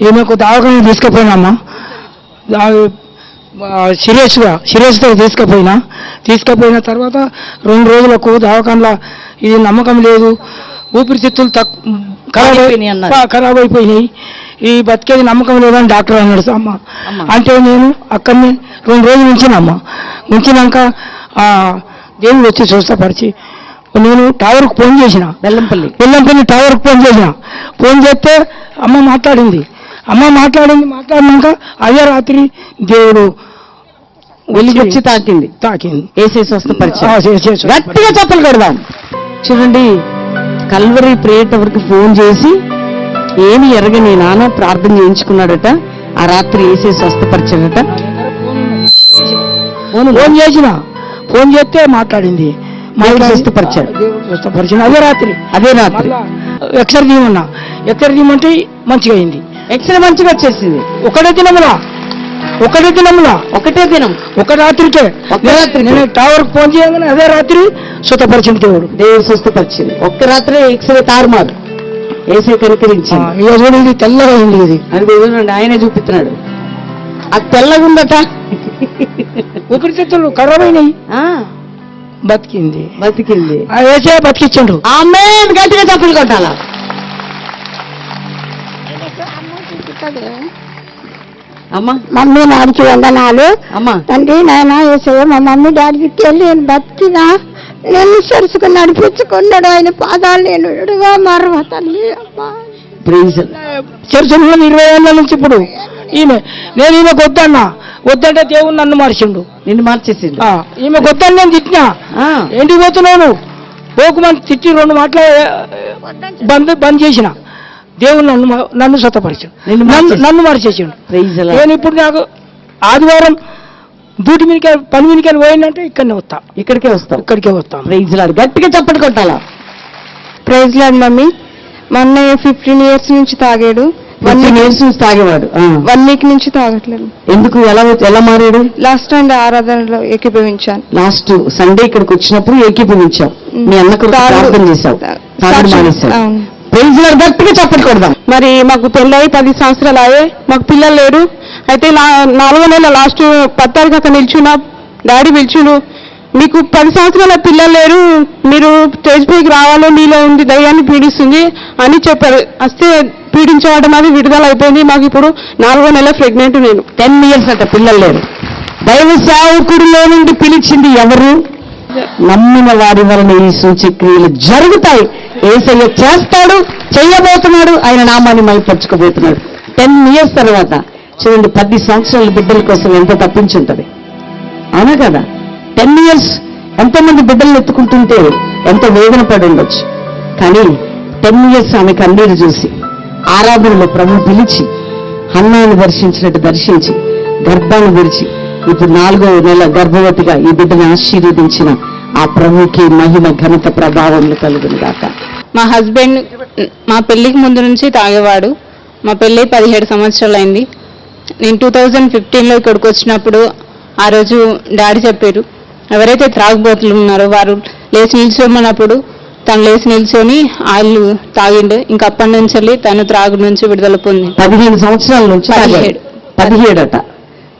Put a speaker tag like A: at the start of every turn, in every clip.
A: ఈమెకు దవాఖాన తీసుకుపోయినామ్మా, సీరియస్గా తీసుకుపోయిన తర్వాత 2 రోజులకు దవాఖానలో ఇది నమ్మకం లేదు, ఊపిరితిత్తులు ఖరాబ్ అయిపోయినాయి, ఈ బతికేది నమ్మకం లేదని డాక్టర్ అన్నాడు అమ్మ. అంటే నేను అక్కడనే 2 రోజులు ఉంచినాక దేవుడు వచ్చి స్వస్థపరిచి నేను టవర్కు ఫోన్ చేసిన, బెల్లంపల్లి టవర్కు ఫోన్ చేస్తే అమ్మ మాట్లాడినాక అదే రాత్రి దేవుడు
B: వెలిగొచ్చి తాకింది. ఏసీ స్వస్థపరిచి గట్టిగా చెప్పలు కొడదాం. చూడండి, కల్వరీ ప్రేయర్ టవర్కి ఫోన్ చేసి ఏమి ఎరగని నాన్న ప్రార్థన చేయించుకున్నాడట. ఆ రాత్రి ఏసీ స్వస్థపరిచాడట.
A: ఫోన్ చేస్తే మాట్లాడింది, స్వస్థపరిచాడు. అదే రాత్రి ఎక్స్రే తీయమంటే మంచిగా అయింది.
B: ఎక్స్రే మంచిగా వచ్చేసింది.
A: ఒకటే దినం ఒక రాత్రికే. నేను టవర్ ఫోన్ చేయగానే అదే రాత్రి స్వస్థపరిచింది దేవుడు
B: స్వస్థపరిచింది. ఒక్క రాత్రి ఎక్స్రే తారుమారు ఏసీ కనికరించింది.
A: ఇక చూడండి, తెల్లగా అయింది. ఇది
B: అది చూడండి, ఆయనే చూపిస్తున్నాడు. అది తెల్లగా ఉందట.
A: ఊపిరితిత్తులు ఖరాబ్ అయినాయి, బతికింది. ఏసే బతికించండు.
B: ఆమేన్. గట్టిగా చప్పట్లు కొట్టాలా. అమ్మా,
C: మమ్మీ నాడికి వందనాలు.
B: అమ్మా
C: తండ్రి నాయన యేసయ్య, మా మమ్మీ డాడీకి వెళ్ళి నేను బతికినా, నేను సరుసుకుని నడిపించుకున్నాడు. ఆయన పాదాలు నేను ఎడుగా మరవ తల్లి.
A: చర్చలో 20 ఏళ్ళ నుంచి ఇప్పుడు నేను ఈమెకు వద్దంటే దేవుడు నన్ను మార్చిండు,
B: నిన్ను మార్చేసిండు.
A: ఈమెకు వద్దని నేను తిట్టినా, ఏంటికి పోతున్నాను పోకుమని తిట్టి 2 మాటలు బంద్ చేసిన. దేవుడు నన్ను స్వతపరిచాడు, నన్ను మార్చేసాడు. నేను ఇప్పుడు నాకు ఆదివారం డ్యూటీ మీదకి పని మీదకి పోయిందంటే ఇక్కడికే వస్తాం.
B: Praise Lord. గట్టిగా చప్పట్లు కొట్టాలా.
C: Praise lord. మమ్మీ మొన్న 15 years నుంచి తాగాడు.
B: 1 years నుంచి తాగేవాడు.
C: 1 week నుంచి తాగట్లేదు.
B: ఎందుకు? ఎలా మారాడు?
C: లాస్ట్ సండే ఆరాధనలో ఏకీభవించాను.
B: లాస్ట్ సండే ఇక్కడికి వచ్చినప్పుడు ఏకీభవించావు. మీ అన్నకు ప్రార్థన చేశావు. Praise Lord. గట్టిగా చప్పట్లు కొడదాం.
C: మరి మాకు పెళ్ళై 10 సంవత్సరాలు అయ్యే, మాకు పిల్లలు లేరు. అయితే 4వ నెల లాస్ట్ 10 తారీఖు అక్కడ నిల్చున్నా, డాడీ పిలిచుడు, మీకు 10 సంవత్సరాల పిల్లలు లేరు, మీరు స్టేజ్ పైకి రావాలి, మీలో ఉంది దయ్యాన్ని పీడిస్తుంది అని చెప్పారు. వస్తే పీడించడం అది విడుదల అయిపోయింది. మాకు ఇప్పుడు 4వ నెల ప్రెగ్నెంట్. నేను
B: 10 years అట పిల్లలు లేరు. దైవ సేవకుడిలో నుండి పిలిచింది ఎవరు? నమ్మిన వారి వలన ఈ సూచక్రియలు జరుగుతాయి. యేసయ్య చేస్తాడు, చెయ్యబోతున్నాడు, ఆయన నామాన్ని మైపరుచుకోబోతున్నాడు. 10 years తర్వాత చూడండి, 10 సంవత్సరాల బిడ్డల కోసం ఎంత తప్పించుంటది, అవునా కదా? 10 years ఎంతోమంది బిడ్డలు ఎత్తుకుంటుంటే ఎంతో వేదన పడి ఉండొచ్చు. కానీ 10 years ఆమె కన్నీరు చూసి ఆరాధనలో ప్రభు పిలిచి హన్నాను దర్శించి గర్భాన్ని విడిచి ఇప్పుడు 4వ నెల గర్భవతిగా ఈ బిడ్డను ఆశీర్వదించిన ఆ ప్రభుకి మహిమ ఘనత ప్రభావములు కలుగును గాక.
D: మా హస్బెండ్ మా పెళ్లికి ముందు నుంచి తాగేవాడు. మా పెళ్ళి 17 సంవత్సరాలు అయింది. నేను 2015లో ఇక్కడికి వచ్చినప్పుడు ఆ రోజు డాడీ చెప్పారు, ఎవరైతే త్రాగుబోతులు ఉన్నారో వారు లేచి నిల్చోమన్నప్పుడు తను లేచి నిల్చొని ఆయిల్ తాగిండు. ఇంకా అప్పటి నుంచి తను త్రాగు నుంచి విడుదల పొంది
B: 15 సంవత్సరాల నుంచి 17 అట.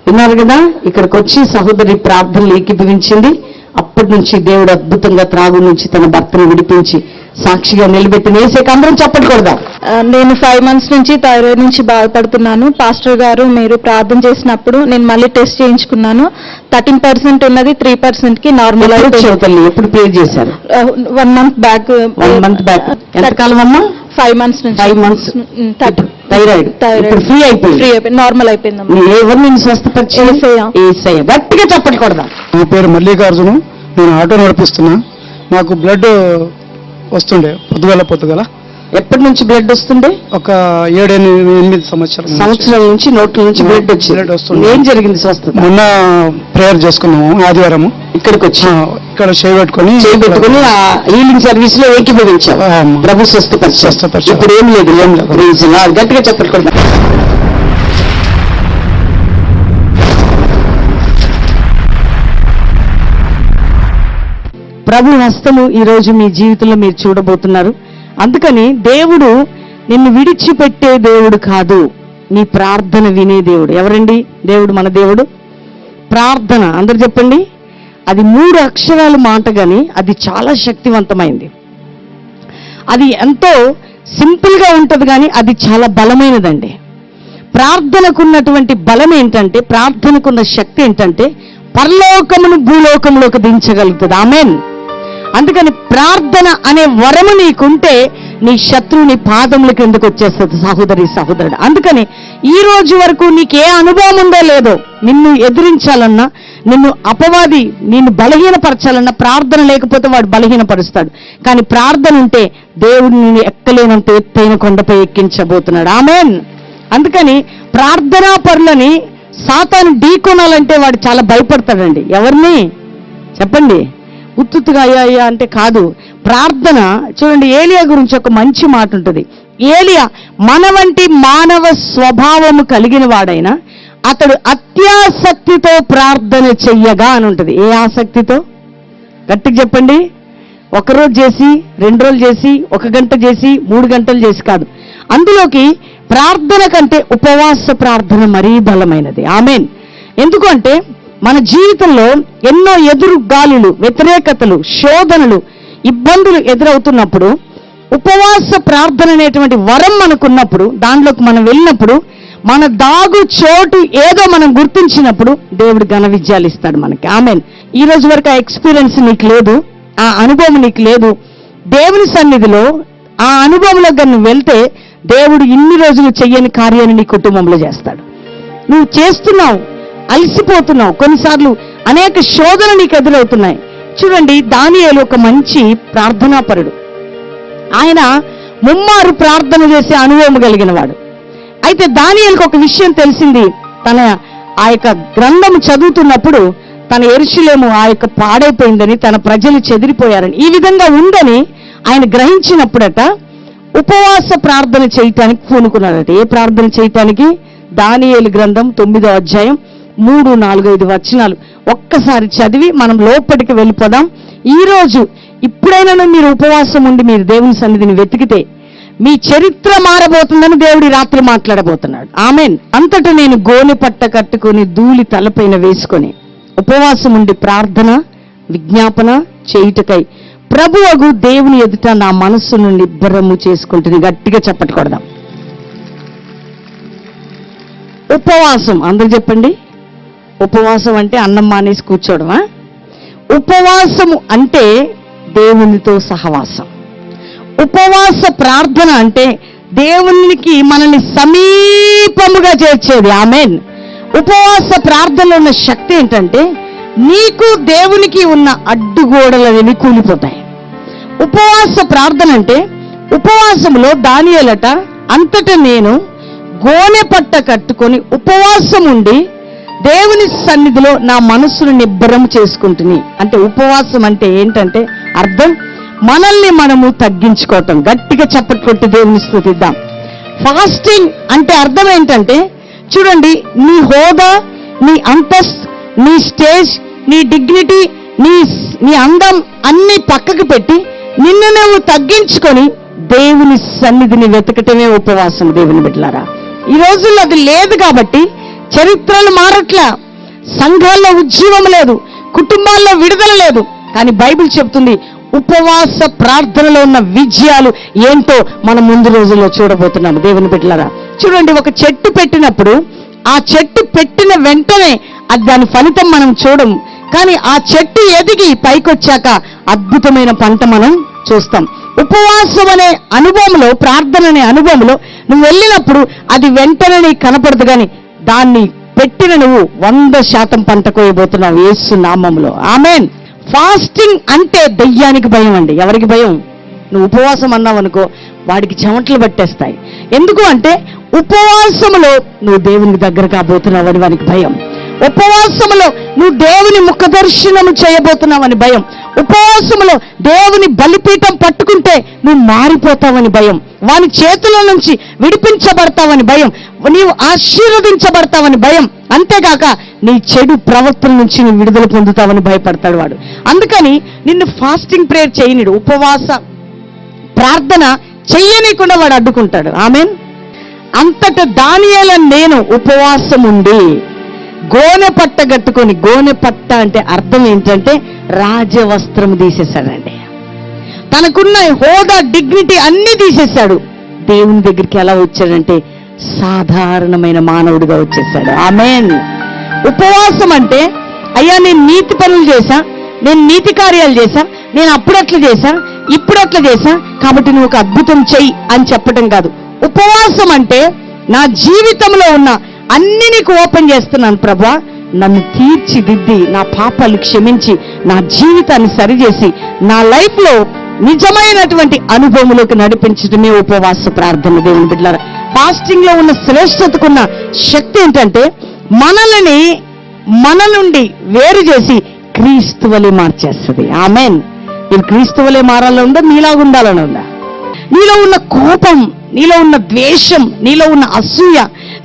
B: విన్నారు కదా? ఇక్కడికి వచ్చి సహోదరి ప్రార్థనలు ఏకీభవించింది. అప్పటి నుంచి దేవుడు అద్భుతంగా త్రాగు నుంచి తన భర్తను విడిపించి సాక్షిగా నిలబెట్టిన యేసయ్యకి అందరం చప్పట్లు కొడదాం.
C: నేను 5 months నుంచి థైరాయిడ్ నుంచి బాధపడుతున్నాను. పాస్టర్ గారు మీరు ప్రార్థన చేసినప్పుడు నేను మళ్ళీ టెస్ట్ చేయించుకున్నాను. 13% ఉన్నది, 3% కి నార్మల్.
B: ఎప్పుడు ప్రేర్ చేశారు?
C: 1 month బ్యాక్.
B: ఎంతకాలం అమ్మా?
C: 5 months నుంచి.
B: 5 months థైరాయిడ్ ఫ్రీ అయిపోయింది,
C: నార్మల్ అయిపోయింది.
B: ఎవరు నేను స్వస్థపరిచి? యేసయ్య. గట్టిగా చప్పట్లు కొడదాం.
A: నా పేరు మల్లికార్జును, నేను ఆటో నడిపిస్తున్నా. నాకు బ్లడ్ వస్తుండే పొద్దుగల.
B: ఎప్పటి నుంచి బ్లడ్ వస్తుండే?
A: ఒక 7-8 సంవత్సరాల
B: నుంచి నోట్ల నుంచి బ్లడ్ వస్తుంది. ఏం జరిగింది స్వస్థత?
A: మొన్న ప్రేయర్ చేసుకున్నాము ఆదివారము.
B: ఇక్కడికి వచ్చి
A: ఇక్కడ చేయబెట్టుకుని
B: ఆ హీలింగ్ సర్వీస్ లో ఏకీభవించాం. ప్రభు స్వస్థపరిచి ఇప్పుడు ఏం లేదు. గట్టిగా చెప్పకూడదు. ప్రభు హస్తము ఈ రోజు మీ జీవితంలో మీరు చూడబోతున్నారు. అందుకని దేవుడు నిన్ను విడిచిపెట్టే దేవుడు కాదు, నీ ప్రార్థన వినే దేవుడు. ఎవరండి దేవుడు? మన దేవుడు ప్రార్థన. అందరు చెప్పండి. అది 3 అక్షరాల మాట కానీ అది చాలా శక్తివంతమైంది. అది ఎంతో సింపుల్గా ఉంటుంది కానీ అది చాలా బలమైనదండి. ప్రార్థనకున్నటువంటి బలం ఏంటంటే, ప్రార్థనకున్న శక్తి ఏంటంటే పరలోకమును భూలోకంలోకి దించగలుగుతుంది. ఆమేన్. అందుకని ప్రార్థన అనే వరము నీకుంటే నీ శత్రువుని పాదముల కిందకు వచ్చేస్తుంది సహోదరి సహోదరుడు. అందుకని ఈ రోజు వరకు నీకే అనుభవం ఉందో లేదో, నిన్ను ఎదిరించాలన్నా, నిన్ను అపవాది నిన్ను బలహీనపరచాలన్నా ప్రార్థన లేకపోతే వాడు బలహీనపరుస్తాడు. కానీ ప్రార్థన ఉంటే దేవుడు నిన్ను ఎక్కలేనంత ఎత్తైన కొండపై ఎక్కించబోతున్నాడు. ఆమేన్. అందుకని ప్రార్థనా పరులని సాతాను ఢీకొనాలంటే వాడు చాలా భయపడతాడండి. ఎవరిని చెప్పండి? ఉత్తుగా అయ్యా అంటే కాదు. ప్రార్థన చూడండి, ఏలియా గురించి ఒక మంచి మాట ఉంటుంది. ఏలియా మన వంటి మానవ స్వభావము కలిగిన వాడైనా అతడు అత్యాసక్తితో ప్రార్థన చెయ్యగా అని ఉంటుంది. ఏ ఆసక్తితో? గట్టిగా చెప్పండి. 1 రోజు చేసి, 2 రోజులు చేసి, 1 గంట చేసి, 3 గంటలు చేసి కాదు. అందులోకి ప్రార్థన కంటే ఉపవాస ప్రార్థన మరీ బలమైనది. ఆమేన్. ఎందుకంటే మన జీవితంలో ఎన్నో ఎదురు గాలులు, వ్యతిరేకతలు, శోధనలు, ఇబ్బందులు ఎదురవుతున్నప్పుడు ఉపవాస ప్రార్థన అనేటువంటి వరం మనకున్నప్పుడు, దానిలోకి మనం వెళ్ళినప్పుడు, మన దాగు చోటు ఏదో మనం గుర్తించినప్పుడు దేవుడు ఘన విజయాలు ఇస్తాడు మనకి. ఆమేన్. ఈ రోజు వరకు ఆ ఎక్స్పీరియన్స్ నీకు లేదు, ఆ అనుభవం నీకు లేదు. దేవుని సన్నిధిలో ఆ అనుభవంలో నువ్వు వెళ్తే దేవుడు ఇన్ని రోజులు చెయ్యని కార్యాన్ని నీ కుటుంబంలో చేస్తాడు. నువ్వు చేస్తున్నావు, అలసిపోతున్నావు, కొన్నిసార్లు అనేక శోధనలు నీకు ఎదురవుతున్నాయి. చూడండి, దానియేలు ఒక మంచి ప్రార్థనాపరుడు. ఆయన ముమ్మారు ప్రార్థన చేసే అనుభవం కలిగిన వాడు. అయితే దానియేలుకు ఒక విషయం తెలిసింది. తన ఆ యొక్క గ్రంథం చదువుతున్నప్పుడు తన యెరూషలేము ఆ యొక్క పాడైపోయిందని, తన ప్రజలు చెదిరిపోయారని, ఈ విధంగా ఉందని ఆయన గ్రహించినప్పుడట ఉపవాస ప్రార్థన చేయటానికి పూనుకున్నాడట. ఏ ప్రార్థన చేయటానికి? దానియేలు గ్రంథం 9వ అధ్యాయం 3, 4, 5 వచనాలు ఒక్కసారి చదివి మనం లోపలికి వెళ్ళిపోదాం. ఈ రోజు ఇప్పుడైనా మీరు ఉపవాసం ఉండి మీరు దేవుని సన్నిధిని వెతికితే మీ చరిత్ర మారబోతుందని దేవుడి రాత్రి మాట్లాడబోతున్నాడు. ఆమేన్. అంతటా నేను గోనె పట్ట కట్టుకొని ధూళి తలపైన వేసుకొని ఉపవాసం ఉండి ప్రార్థన విజ్ఞాపన చేయుటకై ప్రభువగు దేవుని ఎదుట నా మనస్సును నిబ్బరము చేసుకుంటుంది. గట్టిగా చప్పటి కొడదాం. ఉపవాసం. అందరూ చెప్పండి. ఉపవాసం అంటే అన్నం మానేసి కూర్చోవడమా? ఉపవాసము అంటే దేవునితో సహవాసం. ఉపవాస ప్రార్థన అంటే దేవునికి మనల్ని సమీపముగా చేర్చేది. ఆమేన్. ఉపవాస ప్రార్థనలో ఉన్న శక్తి ఏంటంటే నీకు దేవునికి ఉన్న అడ్డుగోడలనేవి కూలిపోతాయి. ఉపవాస ప్రార్థన అంటే, ఉపవాసంలో దానియేలట అంతటా నేను గోనె పట్ట కట్టుకొని ఉపవాసం ఉండి దేవుని సన్నిధిలో నా మనస్సును నిబ్బరం చేసుకుంటుని. అంటే ఉపవాసం అంటే ఏంటంటే అర్థం మనల్ని మనము తగ్గించుకోవటం. గట్టిగా చప్పట్లు కొట్టి దేవుని స్తుతిద్దాం. ఫాస్టింగ్ అంటే అర్థం ఏంటంటే చూడండి, నీ హోదా, నీ అంతస్తు, నీ స్టేజ్, నీ డిగ్నిటీ, నీ అందం అన్ని పక్కకు పెట్టి నిన్ను నువ్వు తగ్గించుకొని దేవుని సన్నిధిని వెతకటమే ఉపవాసం. దేవుని బిడ్డలారా, ఈ రోజుల్లో అది లేదు కాబట్టి చరిత్రలు మారట్లా, సంఘాల్లో ఉజ్జీవం లేదు, కుటుంబాల్లో విడుదల లేదు. కానీ బైబిల్ చెప్తుంది ఉపవాస ప్రార్థనలో ఉన్న విజయాలు ఏంటో మనం ముందు రోజుల్లో చూడబోతున్నాం. దేవుని బిడ్డలారా, చూడండి, ఒక చెట్టు పెట్టినప్పుడు ఆ చెట్టు పెట్టిన వెంటనే అది దాని ఫలితం మనం చూడం. కానీ ఆ చెట్టు ఎదిగి పైకొచ్చాక అద్భుతమైన పంట మనం చూస్తాం. ఉపవాసం అనే అనుభవంలో, ప్రార్థన అనే అనుభవంలో నువ్వు వెళ్ళినప్పుడు అది వెంటనే నీకు కనపడదు, కానీ దాన్ని పెట్టిన నువ్వు 100% పంట కోయబోతున్నావు యేసు నామములో. ఆమేన్. ఫాస్టింగ్ అంటే దెయ్యానికి భయం అండి. ఎవరికి భయం? నువ్వు ఉపవాసం అన్నావు అనుకో, వాడికి చెమటలు పట్టేస్తాయి. ఎందుకు అంటే ఉపవాసములో నువ్వు దేవునికి దగ్గర కాబోతున్నావని వానికి భయం. ఉపవాసములో నువ్వు దేవుని ముఖ దర్శనము చేయబోతున్నావని భయం. ఉపవాసములో దేవుని బలిపీఠం పట్టుకుంటే నువ్వు మారిపోతావని భయం. వాని చేతుల నుంచి విడిపించబడతావని భయం. నీవు ఆశీర్వదించబడతావని భయం. అంతేగాక నీ చెడు ప్రవర్తన నుంచి నువ్వు విడుదల పొందుతావని భయపడతాడు వాడు. అందుకని నిన్ను ఫాస్టింగ్ ప్రేయర్ చేయనిడు, ఉపవాస ప్రార్థన చెయ్యనీయకుండా వాడు అడ్డుకుంటాడు. ఆమేన్. అంతట దానియేలు నేను ఉపవాసం ఉండి గోనె పట్ట కట్టుకొని, గోనె పట్ట అంటే అర్థం ఏంటంటే రాజవస్త్రం తీసేశాడండి. తనకున్న హోదా, డిగ్నిటీ అన్ని తీసేశాడు. దేవుని దగ్గరికి ఎలా వచ్చాడంటే సాధారణమైన మానవుడిగా వచ్చేసాడు. ఆమేన్. ఉపవాసం అంటే అయ్యా నేను నీతి పనులు చేశా, నేను నీతి కార్యాలు చేశా, నేను అప్పుడట్లా చేశా, ఇప్పుడు అట్లా చేశా కాబట్టి నువ్వు ఒక అద్భుతం చెయ్యి అని చెప్పడం కాదు. ఉపవాసం అంటే నా జీవితంలో ఉన్న అన్ని నీకు ఓపెన్ చేస్తున్నాను ప్రభువా, నన్ను తీర్చిదిద్ది, నా పాపాలు క్షమించి, నా జీవితాన్ని సరిచేసి, నా లైఫ్ లో నిజమైనటువంటి అనుభవంలోకి నడిపించడమే ఉపవాస ప్రార్థన. దేవుని బిడ్డలారా, ఫాస్టింగ్ లో ఉన్న శ్రేష్టతకున్న శక్తి ఏంటంటే మన నుండి వేరు చేసి క్రీస్తు వలె మార్చేస్తుంది. ఆమేన్. మీరు క్రీస్తు వలె మారాలని ఉందా, నీలాగా ఉండాలని ఉందా? నీలో ఉన్న కోపం, నీలో ఉన్న ద్వేషం, నీలో ఉన్న అసూయ,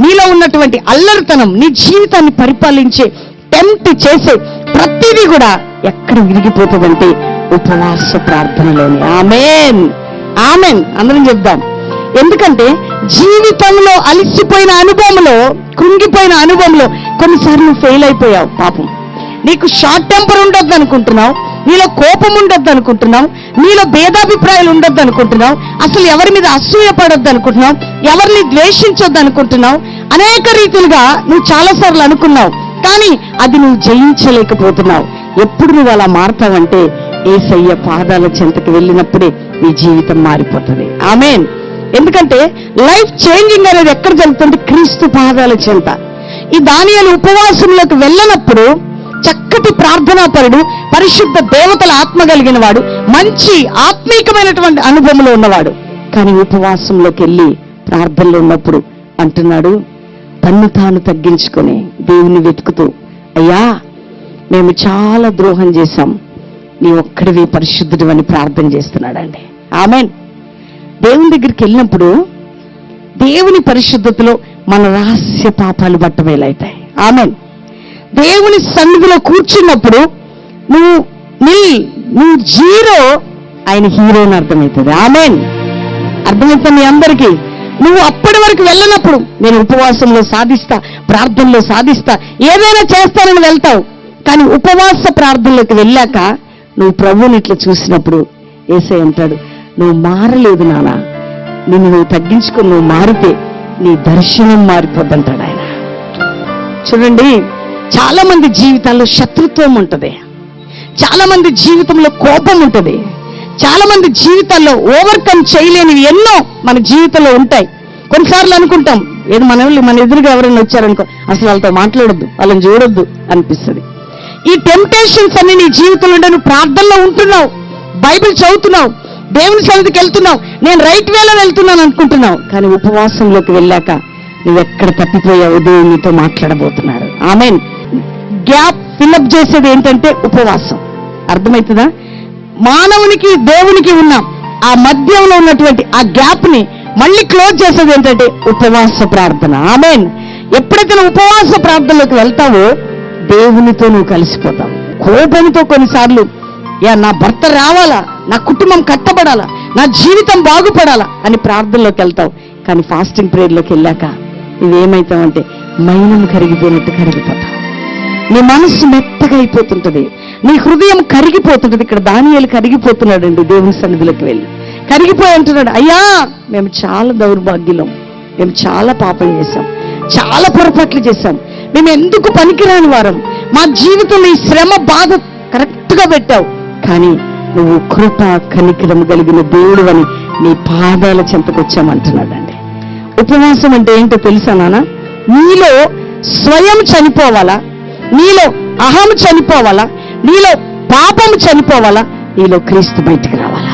B: నీలో ఉన్నటువంటి అల్లరితనం, నీ జీవితాన్ని పరిపాలించే, టెంప్ట్ చేసే ప్రతిదీ కూడా ఎక్కడ విరిగిపోతుందంటే ఉపవాస ప్రార్థనలోని. ఆమేన్. ఆమేన్. అందరం చెప్దాం. ఎందుకంటే జీవితంలో అలిసిపోయిన అనుభవంలో, కృంగిపోయిన అనుభవంలో కొన్నిసార్లు ఫెయిల్ అయిపోయావు. పాపం నీకు షార్ట్ టెంపర్ ఉండొద్దు అనుకుంటున్నావు, నీలో కోపం ఉండొద్దు అనుకుంటున్నావు, నీలో భేదాభిప్రాయాలు ఉండొద్దు అనుకుంటున్నావు, అసలు ఎవరి మీద అసూయ పడొద్దు అనుకుంటున్నావు, ఎవరిని ద్వేషించొద్దు అనుకుంటున్నావు. అనేక రీతిలుగా నువ్వు చాలాసార్లు అనుకున్నావు, కానీ అది నువ్వు జయించలేకపోతున్నావు. ఎప్పుడు నువ్వు అలా మారుతావంటే యేసయ్య పాదాల చెంతకి వెళ్ళినప్పుడే నీ జీవితం మారిపోతుంది. ఆమేన్. ఎందుకంటే లైఫ్ చేంజింగ్ అనేది ఎక్కడ జరుగుతుంది? క్రీస్తు పాదాల చెంత. ఈ దానియేలు ఉపవాసంలోకి వెళ్ళినప్పుడు చక్కటి ప్రార్థనాపరుడు, పరిశుద్ధ దేవతల ఆత్మ కలిగిన వాడు, మంచి ఆత్మీకమైనటువంటి అనుభవంలో ఉన్నవాడు. కానీ ఉపవాసంలోకి వెళ్ళి ప్రార్థనలో ఉన్నప్పుడు అంటున్నాడు, తన్ను తాను తగ్గించుకొని దేవుని వెతుకుతూ, అయ్యా మేము చాలా ద్రోహం చేశాం, నీ ఒక్కడివి పరిశుద్ధుడు అని ప్రార్థన చేస్తున్నాడండి. ఆమేన్. దేవుని దగ్గరికి వెళ్ళినప్పుడు దేవుని పరిశుద్ధతలో మన రహస్య పాపాలు బట్టబయలవుతాయి. ఆమేన్. దేవుని సన్నిధిలో కూర్చున్నప్పుడు నువ్వు జీరో, ఆయన హీరో అని అర్థమవుతుంది. ఆమేన్. అర్థమవుతుంది మీ అందరికీ. నువ్వు అప్పటి వరకు వెళ్ళినప్పుడు నేను ఉపవాసంలో సాధిస్తా, ప్రార్థనలో సాధిస్తా, ఏదైనా చేస్తానని వెళ్తావు. కానీ ఉపవాస ప్రార్థనలోకి వెళ్ళాక నువ్వు ప్రభువుని ఇట్లా చూసినప్పుడు యేసయ్య అంటాడు, నువ్వు మారలేదు నాన్న, నిన్ను నువ్వు తగ్గించుకొని నువ్వు మారితే నీ దర్శనం మారిపోద్దంటాడు ఆయన. చూడండి, చాలా మంది జీవితాల్లో శత్రుత్వం ఉంటుంది, చాలా మంది జీవితంలో కోపం ఉంటుంది, చాలా మంది జీవితాల్లో ఓవర్కమ్ చేయలేనివి ఎన్నో మన జీవితంలో ఉంటాయి. కొన్నిసార్లు అనుకుంటాం, ఏదో మన ఎదురుగా ఎవరైనా వచ్చారనుకో, అసలు వాళ్ళతో మాట్లాడొద్దు, వాళ్ళని చూడొద్దు అనిపిస్తుంది. ఈ టెంప్టేషన్స్ అన్ని నీ జీవితంలో ఉండే, నువ్వు ప్రార్థనలో ఉంటున్నావు, బైబిల్ చదువుతున్నావు, దేవుని సన్నిధికి వెళ్తున్నావు, నేను రైట్ వేలో వెళ్తున్నాను అనుకుంటున్నావు. కానీ ఉపవాసంలోకి వెళ్ళాక నువ్వు ఎక్కడ తప్పిపోయావు, దేవుడు నీతో మాట్లాడబోతున్నాడు. ఆమేన్. గ్యాప్ ఫిల్అప్ చేసేది ఏంటంటే ఉపవాసం. అర్థమవుతుందా? మానవునికి దేవునికి ఉన్న ఆ మధ్యంలో ఉన్నటువంటి ఆ గ్యాప్ ని మళ్ళీ క్లోజ్ చేసేది ఏంటంటే ఉపవాస ప్రార్థన. ఆమేన్. ఎప్పుడైతే నువ్వు ఉపవాస ప్రార్థనలోకి వెళ్తావో దేవునితో నువ్వు కలిసిపోతావు. కోపంతో కొన్నిసార్లు నా భర్త రావాలా, నా కుటుంబం కట్టబడాలా, నా జీవితం బాగుపడాలా అని ప్రార్థనలోకి వెళ్తావు. కానీ ఫాస్టింగ్ ప్రేయర్లోకి వెళ్ళాక నువ్వేమైతావంటే మైనం కరిగిపోయినట్టు కరిగిపోతావు. నీ మనస్సు మెత్తగా అయిపోతుంటది, నీ హృదయం కరిగిపోతుంటది. ఇక్కడ దానియేలు కరిగిపోతున్నాడండి. దేవుని సన్నిధిలోకి వెళ్ళి కరిగిపోయి అంటున్నాడు, అయ్యా మేము చాలా దౌర్భాగ్యులం, మేము చాలా పాపం చేశాం, చాలా పొరపాట్లు చేశాం, మేము ఎందుకు పనికిరాని వారం, మా జీవితంలో ఈ శ్రమ బాధ కరెక్ట్గా పెట్టావు, కానీ నువ్వు కృప కనికరం కలిగిన దేవుడు అని నీ పాదాల చెంతకొచ్చామంటున్నాడండి. ఉపవాసం అంటే ఏంటో తెలుసా నాన్న? నీలో స్వయం చనిపోవాలా, నీలో అహం చనిపోవాలా, నీలో పాపం చనిపోవాలా, నీలో క్రీస్తు బయటికి రావాలా.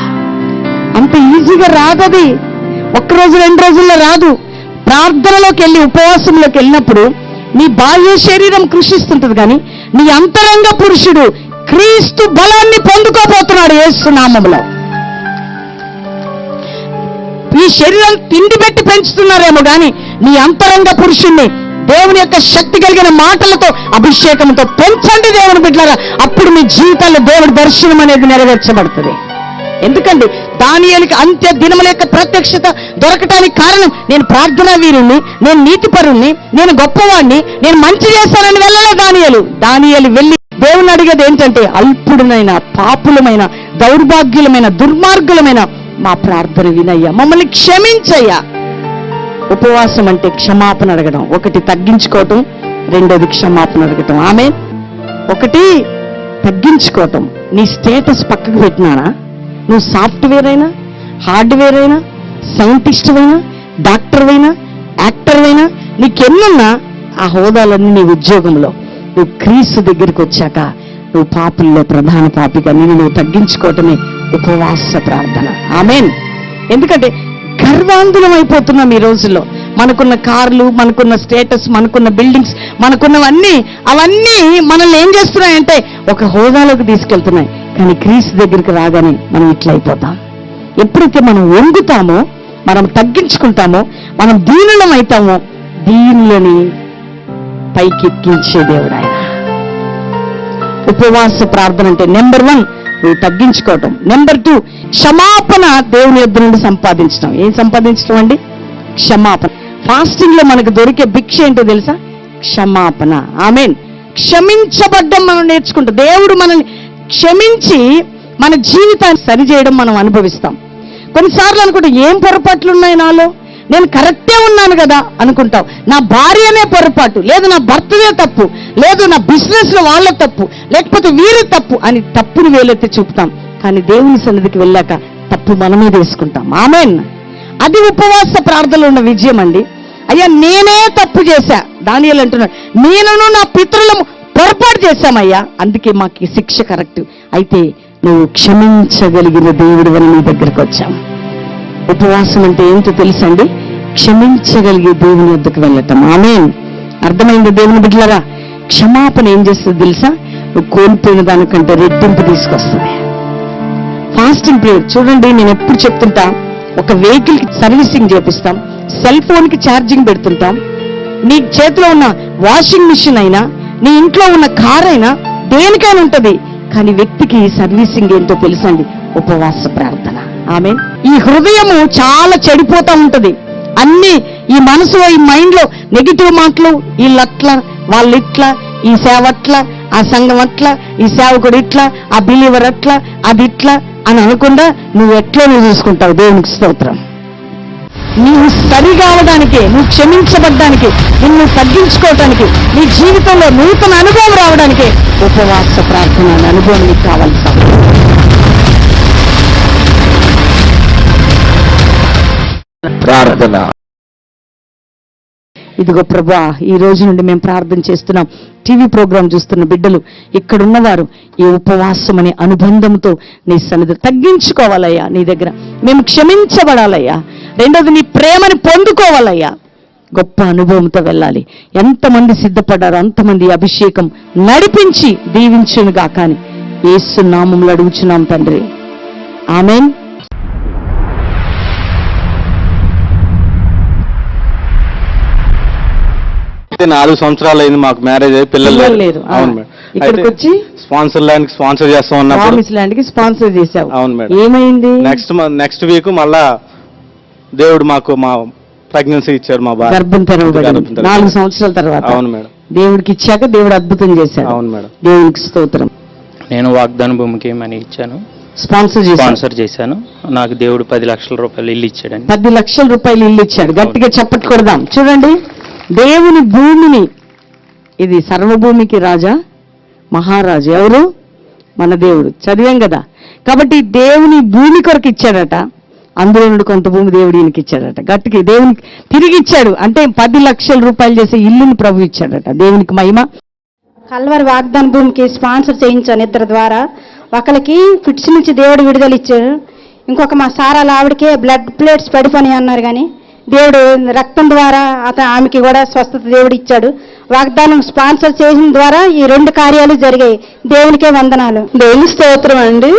B: అంత ఈజీగా రాదది, ఒక్కరోజు 2 రోజుల్లో రాదు. ప్రార్థనలోకి వెళ్ళి ఉపవాసంలోకి వెళ్ళినప్పుడు నీ బాహ్య శరీరం కృషిస్తుంటది, కానీ నీ అంతరంగ పురుషుడు క్రీస్తు బలాన్ని పొందుకోబోతున్నాడు యేసు నామములో. ఈ శరీరం తిండి పెట్టి పెంచుతున్నారేమో కానీ నీ అంతరంగ పురుషుణ్ణి దేవుని యొక్క శక్తి కలిగిన మాటలతో అభిషేకంతో పెంచండి దేవుని బిడ్డలారా. అప్పుడు మీ జీవితాల్లో దేవుడి దర్శనం అనేది నెరవేర్చబడుతుంది. ఎందుకంటే దానియేలుకి అంత్య దినముల యొక్క ప్రత్యక్షత దొరకటానికి కారణం, నేను ప్రార్థనా వీరుణ్ణి, నేను నీతిపరుణ్ణి, నేను గొప్పవాణ్ణి, నేను మంచి చేస్తానని వెళ్ళలే దానియేలు వెళ్ళి దేవుని అడిగేది ఏంటంటే, అల్పుడునైన, పాపులమైన, దౌర్భాగ్యులమైన, దుర్మార్గులమైన మా ప్రార్థన వినయ్యా, మమ్మల్ని క్షమించయ్యా. ఉపవాసం అంటే క్షమాపణ అడగడం. ఒకటి తగ్గించుకోవటం, రెండోది క్షమాపణ అడగటం. ఆమెన్. ఒకటి తగ్గించుకోవటం. నీ స్టేటస్ పక్కకు పెట్టినానా? నువ్వు సాఫ్ట్వేర్ అయినా, హార్డ్వేర్ అయినా, సైంటిస్ట్ అయినా, డాక్టర్ అయినా, యాక్టర్ అయినా, నీకెన్నున్నా ఆ హోదాలన్నీ నీ ఉద్యోగంలో నువ్వు క్రీస్తు దగ్గరికి వచ్చాక నువ్వు పాపుల్లో ప్రధాన పాపిగా నువ్వు తగ్గించుకోవటమే ఉపవాస ప్రార్థన. ఆమేన్. ఎందుకంటే గర్వాంధులం అయిపోతున్నాం ఈ రోజుల్లో. మనకున్న కార్లు, మనకున్న స్టేటస్, మనకున్న బిల్డింగ్స్, మనకున్నవన్నీ అవన్నీ మనల్ని ఏం చేస్తున్నాయంటే ఒక హోదాలోకి తీసుకెళ్తున్నాయి. కానీ క్రీస్తు దగ్గరికి రాగానే మనం ఇట్లా అయిపోతాం. ఎప్పుడైతే మనం వంగుతామో, మనం తగ్గించుకుంటామో, మనం దీనులం అవుతామో, దీనులని పైకెక్కించే దేవుడు ఆయన. ఉపవాస ప్రార్థన అంటే నెంబర్ 1 నువ్వు తగ్గించుకోవటం. నెంబర్ 2 క్షమాపణ దేవుని యొద్ద నుండి సంపాదించడం. ఏం సంపాదించడం అండి? క్షమాపణ. ఫాస్టింగ్ లో మనకు దొరికే భిక్ష ఏంటో తెలుసా? క్షమాపణ. ఆమేన్. క్షమించబడ్డం మనం నేర్చుకుంటాం. దేవుడు మనల్ని క్షమించి మన జీవితాన్ని సరిచేయడం మనం అనుభవిస్తాం. కొన్నిసార్లు అనుకుంటాం, ఏం పొరపాట్లు ఉన్నాయి నాలో, నేను కరెక్టే ఉన్నాను కదా అనుకుంటాం. నా భార్యనే పొరపాటు, లేదు నా భర్తదే తప్పు, లేదు నా బిజినెస్ లో వాళ్ళ తప్పు, లేకపోతే వీరి తప్పు అని తప్పును వేలెత్తి చూపుతాం. కానీ దేవుని సన్నిధికి వెళ్ళాక తప్పు మనమే తీసుకుంటాం. ఆమేన్. అది ఉపవాస ప్రార్థనలో ఉన్న విజయం అండి. అయ్యా నేనే తప్పు చేశా, దానియేలు అంటున్నాడు, నేనును నా పితరులము పొరపాటు చేశామయ్యా, అందుకే మాకు శిక్ష కరెక్ట్. అయితే నువ్వు క్షమించగలిగిన దేవుడు అని నీ దగ్గరికి వచ్చాం. ఉపవాసం అంటే ఏంటో తెలుసండి? క్షమించగలిగే దేవుని వద్దకు వెళ్ళటం. ఆమేన్. అర్థమైంది దేవుని బిడ్డలారా? క్షమాపణ ఏం చేస్తుంది తెలుసా? నువ్వు కోల్పోయిన దానికంటే రెట్టింపు తీసుకొస్తుంది. ఫాస్టింగ్ పీరియడ్ చూడండి, నేను ఎప్పుడు చెప్తుంటా, ఒక వెహికల్ కి సర్వీసింగ్ చేపిస్తాం, సెల్ ఫోన్ కి ఛార్జింగ్ పెడుతుంటాం, నీ చేతిలో ఉన్న వాషింగ్ మిషన్ అయినా, నీ ఇంట్లో ఉన్న కార్ అయినా, దేనికైనా ఉంటది. కానీ వ్యక్తికి సర్వీసింగ్ ఏంటో తెలుసండి? ఉపవాస ప్రార్థన. ఆమేన్. ఈ హృదయము చాలా చెడిపోతా ఉంటది. అన్ని ఈ మనసులో, ఈ మైండ్ లో నెగిటివ్ మాటలు, వీళ్ళట్లా, వాళ్ళిట్లా, ఈ సేవ అట్లా, ఆ సంఘం అట్లా, ఈ సేవకుడు ఇట్లా, ఆ బిలీవర్ అట్లా, అది ఇట్లా అని అనకుండా నువ్వు ఎట్లా నువ్వు చూసుకుంటావు. దేవునికి స్తోత్రం. నీవు సరి కావడానికి, నువ్వు క్షమించబడ్డానికి, నిన్ను తగ్గించుకోవటానికి, నీ జీవితంలో నూతన అనుభవం రావడానికి ఉపవాస ప్రార్థన అనే అనుభవం నీకు కావాలి.
E: ప్రార్థన.
B: ఇదిగో ప్రభా, ఈ రోజు నుండి మేము ప్రార్థన చేస్తున్నాం. టీవీ ప్రోగ్రాం చూస్తున్న బిడ్డలు, ఇక్కడున్నవారు ఈ ఉపవాసం అనే అనుబంధంతో నీ సన్నిధి తగ్గించుకోవాలయ్యా. నీ దగ్గర మేము క్షమించబడాలయ్యా. రెండోది నీ ప్రేమని పొందుకోవాలయ్యా. గొప్ప అనుభవంతో వెళ్ళాలి. ఎంతమంది సిద్ధపడ్డారో అంతమంది అభిషేకం నడిపించి దీవించునుగా. కానీ యేసు నామములో అడుగుచున్నాం తండ్రి. ఆమేన్.
E: 4 సంవత్సరాలు అయింది మాకు మ్యారేజ్ అయ్యి, పిల్లలు
B: లేదు.
E: అవును మేడం.
B: ఇక్కడికి వచ్చి
E: స్పాన్సర్ ల్యాండ్ కి స్పాన్సర్ చేస్తా ఉన్నప్పుడు,
B: ప్రామిస్ ల్యాండ్ కి స్పాన్సర్ చేశావు.
E: అవును మేడం.
B: ఏమైంది?
E: నెక్స్ట్ వీక్ మళ్ళా దేవుడు మాకు మా ప్రెగ్నెన్సీ ఇచ్చారు. మా భార్య
B: గర్భం తెరవబడింది 4 సంవత్సరాల తర్వాత.
E: అవును మేడం.
B: దేవుడికి ఇచ్చాక దేవుడు అద్భుతం చేశాడు.
E: అవును మేడం.
B: దేవునికి స్తోత్రం.
F: నేను వాగ్దాన భూమికి మనీ ఇచ్చాను,
B: స్పాన్సర్
F: చేశాను. నాకు దేవుడు 10 లక్షల రూపాయలు ఇల్లు ఇచ్చాడండి.
B: 10 లక్షల రూపాయలు ఇల్లు ఇచ్చాడు. గట్టిగా చప్పట్లు కొడదాం. చూడండి, దేవుని భూమిని, ఇది సర్వభూమికి రాజా, మహారాజు ఎవరు? మన దేవుడు. చదివాం కదా. కాబట్టి దేవుని భూమి కొరకు ఇచ్చాడట. అందులో నుండి కొంత భూమి దేవుడు ఈయనకి ఇచ్చాడట. గట్టికి దేవునికి తిరిగి ఇచ్చాడు. అంటే 10 లక్షల రూపాయలు చేసే ఇల్లుని ప్రభు ఇచ్చాడట. దేవునికి మహిమ.
G: కల్వరి వాగ్దాన భూమికి స్పాన్సర్ చేయించాను. ఇద్దరి ద్వారా ఒకరికి ఫిట్స్ నుంచి దేవుడు విడుదల ఇచ్చాడు. ఇంకొక మా సారాల ఆవిడకే బ్లడ్ ప్లేట్స్ పడిపోయి అన్నారు. కానీ దేవుడు రక్తం ద్వారా ఆమెకి కూడా స్వస్థత దేవుడు ఇచ్చాడు. వాగ్దానం స్పాన్సర్ చేసిన ద్వారా ఈ 2 కార్యాలు జరిగాయి. దేవునికే వందనాలు.
C: దేవుని స్తోత్రం అండి.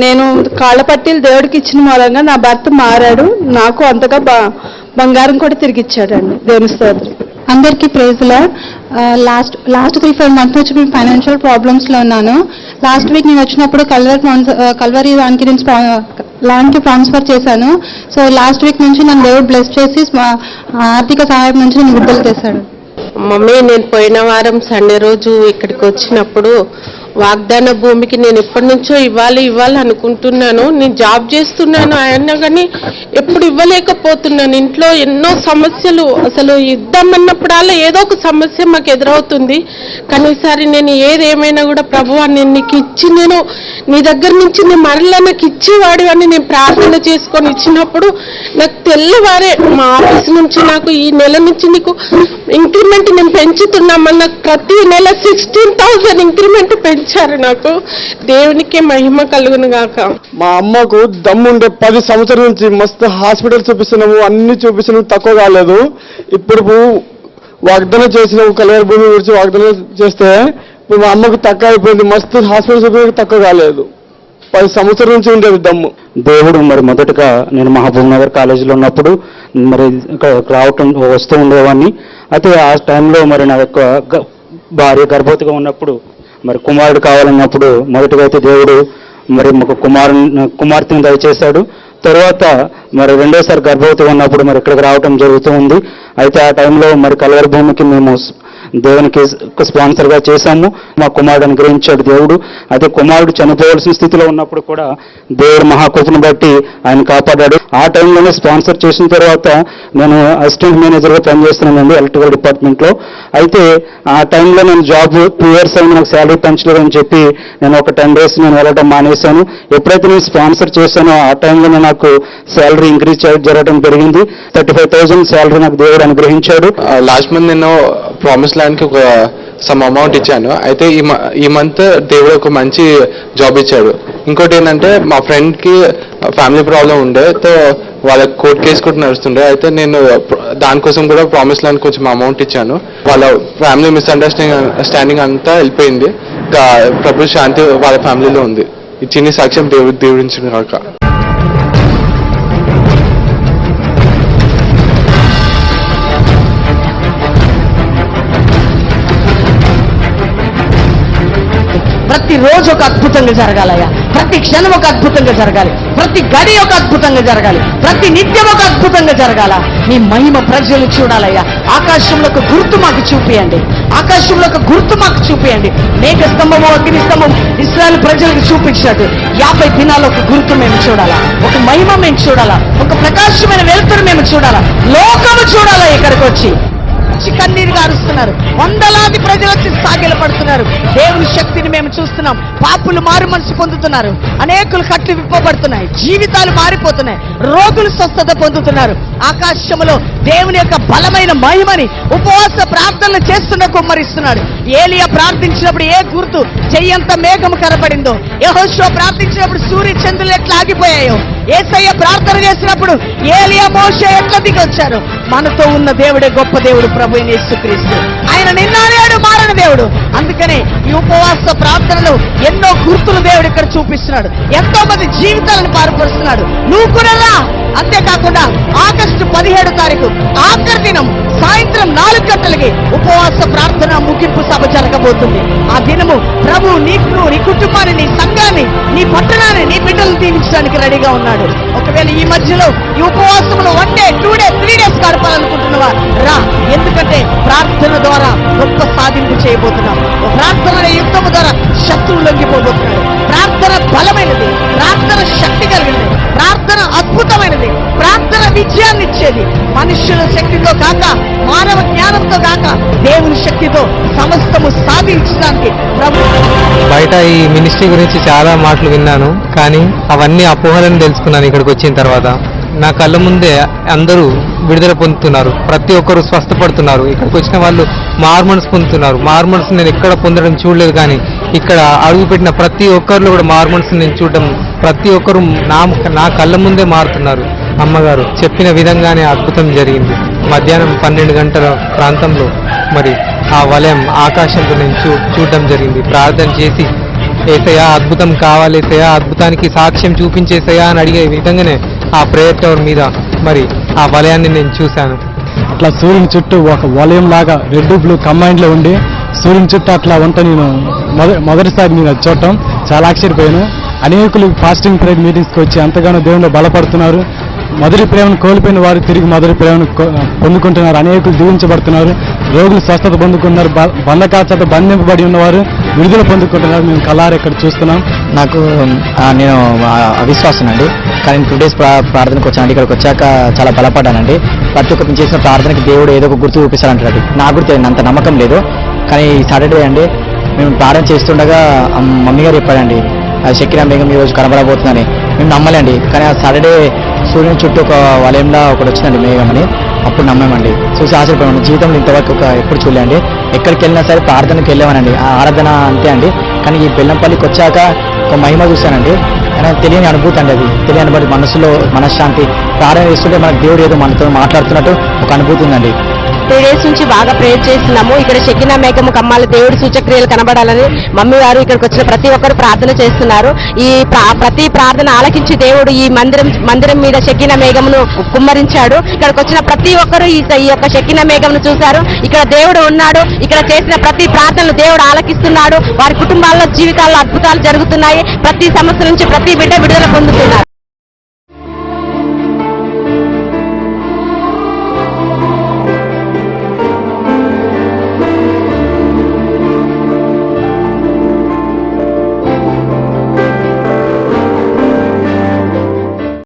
C: నేను కాళ్ళ పట్టీలు దేవుడికి ఇచ్చిన మూలంగా నా భర్త మారాడు. నాకు అంతగా బంగారం కూడా తిరిగి ఇచ్చాడండి. దేవుని స్తోత్రం.
G: అందరికీ ప్రైజ్ లార్డ్. లాస్ట్ 3-4 మంత్స్ నుంచి మేము ఫైనాన్షియల్ ప్రాబ్లమ్స్లో ఉన్నాను. లాస్ట్ వీక్ నేను వచ్చినప్పుడు కల్వరి లాన్కి ట్రాన్స్ఫర్ చేశాను. సో లాస్ట్ వీక్ నుంచి నన్ను దేవుడు బ్లెస్ చేసి ఆర్థిక సహాయం నుంచి నేను విడుదల చేశాడు.
C: మమ్మీ, నేను పోయిన వారం సండే రోజు ఇక్కడికి వచ్చినప్పుడు వాగ్దాన భూమికి నేను ఎప్పటి నుంచో ఇవ్వాలి అనుకుంటున్నాను. నేను జాబ్ చేస్తున్నాను అయినా కానీ ఎప్పుడు ఇవ్వలేకపోతున్నాను. ఇంట్లో ఎన్నో సమస్యలు, అసలు ఇద్దామన్నప్పుడల్లా ఏదో ఒక సమస్య మాకు ఎదురవుతుంది. కానీ ఈసారి నేను ఏదేమైనా కూడా ప్రభువా నేను నీకు ఇచ్చి, నేను నీ దగ్గర నుంచి నేను మరలా నాకు ఇచ్చేవాడు అని నేను ప్రార్థన చేసుకొని ఇచ్చినప్పుడు నాకు తెల్లవారే మా ఆఫీస్ నుంచి నాకు ఈ నెల నుంచి నీకు ఇంక్రిమెంట్ నేను పెంచుతున్నామని నాకు ప్రతి నెల 16,000 ఇంక్రిమెంట్ పెంచారు. నాకు దేవునికి మహిమ కలుగును గాక.
E: మా అమ్మకు దమ్ముండే 10 సంవత్సరాల నుంచి మస్తు హాస్పిటల్ చూపిస్తున్నాము, అన్ని చూపిస్తున్నాము, తక్కువ కాలేదు. ఇప్పుడు వాగ్దానం చేసినాము, కళ్యాణ భూమి గురించి వాగ్దానం చేస్తే ఇప్పుడు మా అమ్మకు తక్కువ అయిపోయింది. మస్తు హాస్పిటల్ చూపించడానికి తక్కువ కాలేదు. 10 సంవత్సరాల నుంచి ఉండేది దమ్ము.
H: దేవుడు మరి మొదటగా నేను మహబూబ్ నగర్ కాలేజీలో ఉన్నప్పుడు మరి వస్తూ ఉండేవాడిని. అయితే ఆ టైంలో మరి నా యొక్క భార్య గర్భవతిగా ఉన్నప్పుడు మరి కుమారుడు కావాలన్నప్పుడు మొదటగా అయితే దేవుడు మరి మాకు కుమార్తెను దయచేశాడు. తర్వాత మరి రెండోసారి గర్భవతిగా ఉన్నప్పుడు మరి ఇక్కడికి రావటం జరుగుతూ ఉంది. అయితే ఆ టైంలో మరి కల్వరి భూమికి మేము దేవునికి స్పాన్సర్గా చేశాము. మా కుమారుడు అనుగ్రహించాడు దేవుడు. అయితే కుమారుడు చనిపోవాల్సిన స్థితిలో ఉన్నప్పుడు కూడా దేవుడు మహాకృపను బట్టి ఆయన కాపాడాడు. ఆ టైంలోనే స్పాన్సర్ చేసిన తర్వాత నేను అసిస్టెంట్ మేనేజర్గా పనిచేస్తున్నానండి ఎలక్ట్రికల్ డిపార్ట్మెంట్లో. అయితే ఆ టైంలో నేను జాబ్ 2 years అయినా నాకు శాలరీ పెంచలేదని చెప్పి నేను ఒక 10 days నేను వెళ్ళడం మానేశాను. ఎప్పుడైతే నేను స్పాన్సర్ చేశానో ఆ టైంలోనే నాకు శాలరీ ఇంక్రీజ్ జరగడం జరిగింది. 35,000 శాలరీ నాకు దేవుడు అనుగ్రహించాడు.
E: లాస్ట్ మంత్ నేను ప్రామిస్ ల్యాండ్కి ఒక సమ్ అమౌంట్ ఇచ్చాను. అయితే ఈ మంత్ దేవుడు ఒక మంచి జాబ్ ఇచ్చాడు. ఇంకోటి ఏంటంటే మా ఫ్రెండ్కి ఫ్యామిలీ ప్రాబ్లం ఉండే, తో వాళ్ళ కోర్ట్ కేసు కూడా నడుస్తుండే. అయితే నేను దానికోసం కూడా ప్రామిస్ ల్యాండ్ కొంచెం అమౌంట్ ఇచ్చాను. వాళ్ళ ఫ్యామిలీ మిస్అండర్స్టాండింగ్ అంతా వెళ్ళిపోయింది. ప్రభు శాంతి వాళ్ళ ఫ్యామిలీలో ఉంది. ఈ చిన్ని సాక్ష్యం దేవుడించిన కాక.
B: ప్రతిరోజు ఒక అద్భుతంగా జరగాలయ్యా. ప్రతి క్షణం ఒక అద్భుతంగా జరగాలి. ప్రతి గడి ఒక అద్భుతంగా జరగాలి. ప్రతి నిత్యం ఒక అద్భుతంగా జరగాల. నీ మహిమ ప్రజలు చూడాలయ్యా. ఆకాశంలో ఒక గుర్తు మాకు చూపియండి. ఆకాశంలో ఒక గుర్తు మాకు చూపియండి. మేఘ స్తంభము, అగ్ని స్తంభం ఇశ్రాయేలు ప్రజలకు చూపించినట్టు 50 దినాలు ఒక గుర్తు మేము చూడాలా. ఒక మహిమ మేము చూడాలా. ఒక ప్రకాశమైన వెలుతురు మేము చూడాలా. లోకము చూడాలా. ఇక్కడికి వచ్చి కన్నీరు గారుస్తున్నారు. వందలాది ప్రజలు వచ్చి సాగిలపడుతున్నారు. దేవుని శక్తిని మేము చూస్తున్నాం. పాపులు మారు మనసు పొందుతున్నారు. అనేకులు కట్లు విప్పబడుతున్నాయి. జీవితాలు మారిపోతున్నాయి. రోగులు స్వస్థత పొందుతున్నారు. ఆకాశంలో దేవుని యొక్క బలమైన మహిమని ఉపవాస ప్రార్థనలు చేస్తున్న కుమ్మరిస్తున్నాడు. ఏలియా ప్రార్థించినప్పుడు ఏ గుర్తు చెయ్యంత మేఘము కనపడిందో, యెహోషువ ప్రార్థించినప్పుడు సూర్య చంద్రులు ఎట్లా ఆగిపోయాయో, యేసయ్య ప్రార్థన చేసినప్పుడు ఏలియా మోషే ఎట్లా దిగొచ్చారు. మనతో ఉన్న దేవుడే గొప్ప దేవుడు, ప్రభు యేసుక్రీస్తు. ఆయన నిన్న నేడు మారని దేవుడు. అందుకనే ఈ ఉపవాస ప్రార్థనలు ఎన్నో గుర్తులు దేవుడు ఇక్కడ చూపిస్తున్నాడు. ఎంతో మంది జీవితాలను పారుపరుస్తున్నాడు. నువ్వు కూడా రా. అంతేకాకుండా ఆగస్టు 17వ తారీఖు ఆఖరి దినం సాయంత్రం 4 గంటలకి ఉపవాస ప్రార్థన ముగింపు సభ జరగబోతుంది. ఆ దినము ప్రభు నీకు, నీ కుటుంబాన్ని, నీ సంఘాన్ని, నీ పట్టణాన్ని, నీ బిడ్డలను దీవించడానికి రెడీగా ఉన్నాడు. ఒకవేళ ఈ మధ్యలో ఈ ఉపవాసంలో 1 day 2 days 3 days గడపాలనుకుంటున్నవా రా. ఎందుకంటే ప్రార్థన ద్వారా గొప్ప సాధింపు చేయబోతున్నాం. ప్రార్థన యుద్ధము ద్వారా శత్రువు లొంగిపోబోతున్నాడు. ప్రార్థన బలమైనది. ప్రార్థన శక్తి కలిగినది. ప్రార్థన అద్భుతమైనది. ప్రార్థన విజయాన్ని ఇచ్చేది. మనుష్యుల శక్తితో కాక, మానవ జ్ఞానంతో కాక, దేవుని శక్తితో సమస్తము సాధించడానికి ప్రభు.
I: బయట ఈ మినిస్ట్రీ గురించి చాలా మాటలు విన్నాను, కానీ అవన్నీ అపోహలను తెలుసుకున్నాను ఇక్కడికి వచ్చిన తర్వాత. నా కళ్ళ ముందే అందరూ విడుదల పొందుతున్నారు. ప్రతి ఒక్కరు స్వస్థపడుతున్నారు. ఇక్కడికి వచ్చిన వాళ్ళు మార్మన్స్ పొందుతున్నారు. మార్మన్స్ నేను ఎక్కడ పొందడం చూడలేదు, కానీ ఇక్కడ అడుగుపెట్టిన ప్రతి ఒక్కరిలో కూడా మార్మన్స్ నేను చూడడం, ప్రతి ఒక్కరు నా కళ్ళ ముందే మారుతున్నారు. అమ్మగారు చెప్పిన విధంగానే అద్భుతం జరిగింది. మధ్యాహ్నం 12 గంటల ప్రాంతంలో మరి ఆ వలయం ఆకాశంలో నేను చూడడం జరిగింది. ప్రార్థన చేసి ఏసయ్యా అద్భుతం కావాలి, ఏసయ్యా అద్భుతానికి సాక్ష్యం చూపించేసయ్యా అని అడిగే విధంగానే ఆ ప్రేయర్ టవర్ మీద మరి ఆ వలయాన్ని నేను చూశాను.
H: అట్లా సూర్యుని చుట్టూ ఒక వలయం లాగా రెడ్ బ్లూ కంబైన్లో ఉండి సూర్యుని చుట్టూ అట్లా ఉంటే నేను మొదటిసారి నేను అది చూడటం చాలా ఆశ్చర్యపోయాను. అనేకులు ఫాస్టింగ్ ప్రేయర్ మీటింగ్స్కి వచ్చి ఎంతగానో దేవునిలో బలపడుతున్నారు. మొదటి ప్రేమను కోల్పోయిన వారు తిరిగి మొదటి ప్రేమను పొందుకుంటున్నారు. అనేకులు దీవించబడుతున్నారు. రోగులు స్వస్థత పొందుకున్నారు. బంధకాల చేత బంధింపబడి ఉన్నవారు విడుదల పొందుకుంటున్నారు. మేము కలారు ఇక్కడ చూస్తున్నాం.
J: నాకు నేను అవిశ్వాసం అండి, కానీ 2 days ప్రార్థనకు వచ్చానండి. ఇక్కడికి వచ్చాక చాలా బలపడ్డానండి. ప్రతి ఒక్కరు చేసిన ప్రార్థనకి దేవుడు ఏదో ఒక గుర్తు చూపిస్తారంటాడు. నాకు కూడా అంత నమ్మకం లేదు, కానీ సాటర్డే అండి మేము ప్రార్థన చేస్తుండగా మమ్మీ గారు చెప్పాడండి అది షకీనా బేగం ఈరోజు కనబడబోతుందని. మేము నమ్మలేండి, కానీ ఆ సాటర్డే సూర్యుని చుట్టూ ఒక వలయంలో ఒకటి వచ్చిందండి మేఘం అని. అప్పుడు నమ్మామండి. చూసి ఆశ్చర్యపోయాను. జీవితంలో ఇంతవరకు ఎప్పుడు చూడలేండి. ఎక్కడికి వెళ్ళినా సరే ప్రార్థనకి వెళ్ళామనండి, ఆ ఆరాధన అంతే అండి. కానీ ఈ బెల్లంపల్లికి వచ్చాక ఒక మహిమ చూశానండి. కానీ తెలియని అనుభూతి అండి, అది తెలియని బట్టి మనసులో మనశ్శాంతి. ప్రార్థన చేస్తుంటే మనకు దేవుడు ఏదో మనతో మాట్లాడుతున్నట్టు ఒక అనుభూతి ఉందండి.
C: 3 days నుంచి బాగా ప్రేయర్ చేస్తున్నాము. ఇక్కడ షకీనా మేఘము కమ్మాల దేవుడి సూచక్రియలు కనబడాలని మమ్మీ వారు ఇక్కడికి వచ్చిన ప్రతి ఒక్కరు ప్రార్థన చేస్తున్నారు. ఈ ప్రతి ప్రార్థన ఆలకించి దేవుడు ఈ మందిరం మీద షకీనా మేఘమును కుమ్మరించాడు. ఇక్కడికి వచ్చిన ప్రతి ఒక్కరు ఈ యొక్క షకీనా మేఘమును చూశారు. ఇక్కడ దేవుడు ఉన్నాడు. ఇక్కడ చేసిన ప్రతి ప్రార్థనలు దేవుడు ఆలకిస్తున్నాడు. వారి కుటుంబాల్లో జీవితాల్లో అద్భుతాలు జరుగుతున్నాయి. ప్రతి సమస్య నుంచి ప్రతి బిడ్డ విడుదల పొందుతున్నారు.